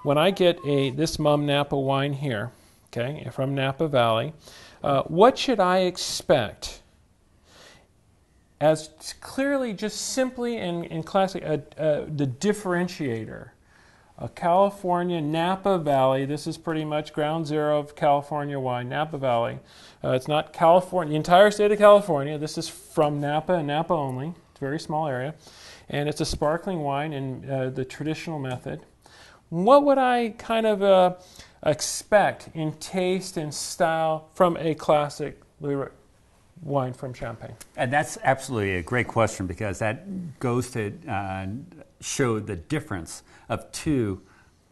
when I get this Mumm Napa wine here, okay, from Napa Valley, what should I expect? As clearly, just simply in classic, the differentiator. California, Napa Valley. This is pretty much ground zero of California wine, Napa Valley. It's not California, the entire state of California. This is from Napa and Napa only. It's a very small area. And it's a sparkling wine in the traditional method. What would I kind of expect in taste and style from a classic wine from Champagne? And that's absolutely a great question, because that goes to show the difference of two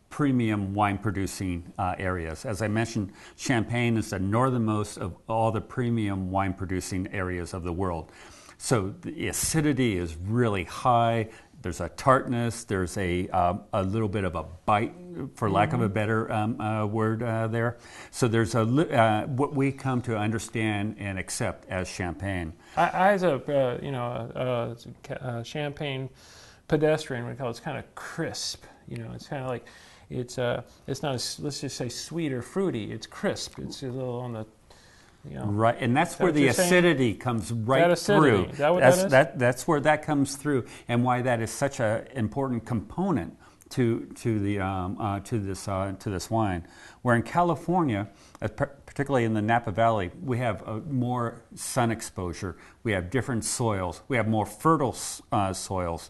premium wine producing areas. As I mentioned, Champagne is the northernmost of all the premium wine producing areas of the world. So the acidity is really high. There's a tartness. There's a little bit of a bite, for lack of a better word there. So there's what we come to understand and accept as Champagne. I as a Champagne pedestrian would call it, it's kind of crisp. It's kind of like it's not as, let's just say, sweet or fruity. It's crisp. It's a little on the right, and that's where the acidity comes right through. Is that what that is? That's where that comes through, and why that is such an important component to this wine. Where in California, particularly in the Napa Valley, we have more sun exposure. We have different soils. We have more fertile soils.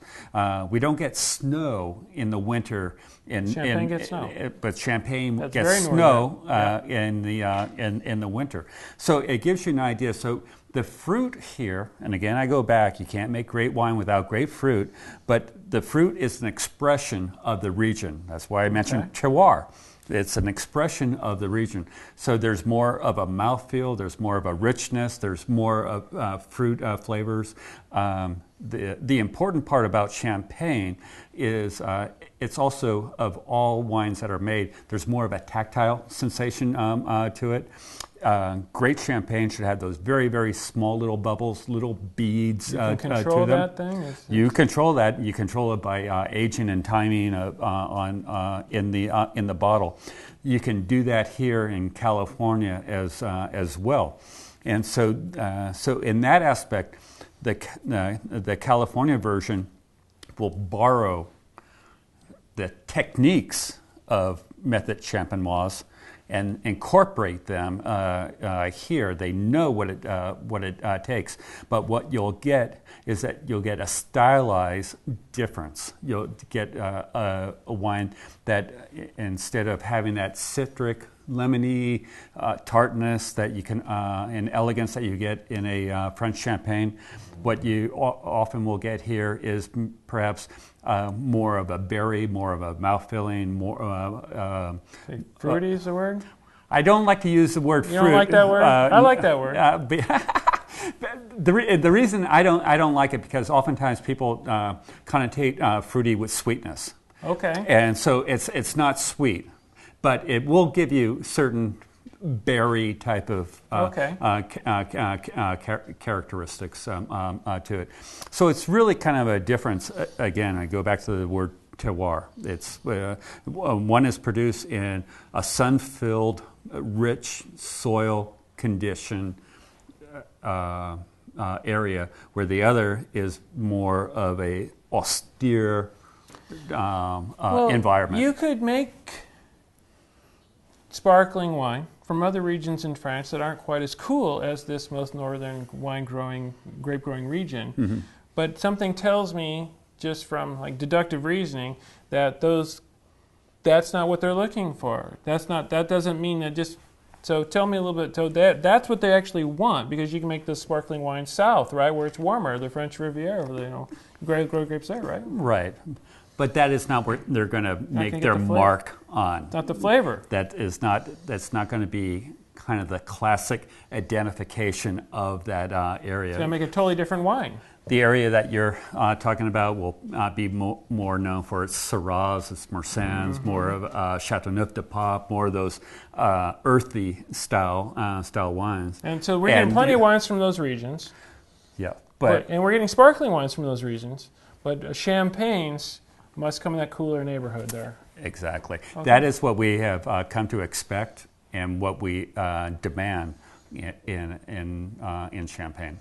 We don't get snow in the winter. Champagne gets snow, but Champagne gets snow in the winter. So it gives you an idea. So the fruit here, and again I go back, you can't make great wine without great fruit, but the fruit is an expression of the region. That's why I mentioned terroir. It's an expression of the region. So there's more of a mouthfeel, there's more of a richness, there's more of fruit flavors. The important part about Champagne is it's also, of all wines that are made, there's more of a tactile sensation to it. Great Champagne should have those very, very small little bubbles, little beads you can to control them. That thing? You control that. You control it by aging and timing in the bottle. You can do that here in California as well. And so in that aspect, the California version will borrow the techniques of Method Champenoise and incorporate them here. They know what it takes. But what you'll get is that you'll get a stylized difference. You'll get a wine that, instead of having that citric, lemony tartness that you can and elegance that you get in a French Champagne, what you often will get here is perhaps more of a berry, more of a mouthfilling, more fruity is the word? I don't like to use the word fruit. You don't like that word? I like that word. The reason I don't like it, because oftentimes people connotate fruity with sweetness. Okay. And so it's not sweet, but it will give you certain berry type of characteristics to it. So it's really kind of a difference. Again, I go back to the word terroir. It's one is produced in a sun-filled, rich soil condition area, where the other is more of a austere environment. You could make sparkling wine from other regions in France that aren't quite as cool as this most northern grape growing region. Mm-hmm. But something tells me, just from like deductive reasoning, that that's not what they're looking for. That doesn't mean that just. So tell me a little bit. So that's what they actually want, because you can make the sparkling wine south, right, where it's warmer, the French Riviera, grow grapes there, right? Right. But that is not where they're going to make their mark on. It's not the flavor. That's not going to be kind of the classic identification of that area. It's going to make a totally different wine. The area that you're talking about will be more known for its Syrahs, its Mersens, mm-hmm. more of Châteauneuf-du-Pape, more of those earthy style wines. And so we're getting plenty of wines from those regions. Yeah, and we're getting sparkling wines from those regions. But champagnes must come in that cooler neighborhood there. Exactly. Okay. That is what we have come to expect and what we demand in Champagne.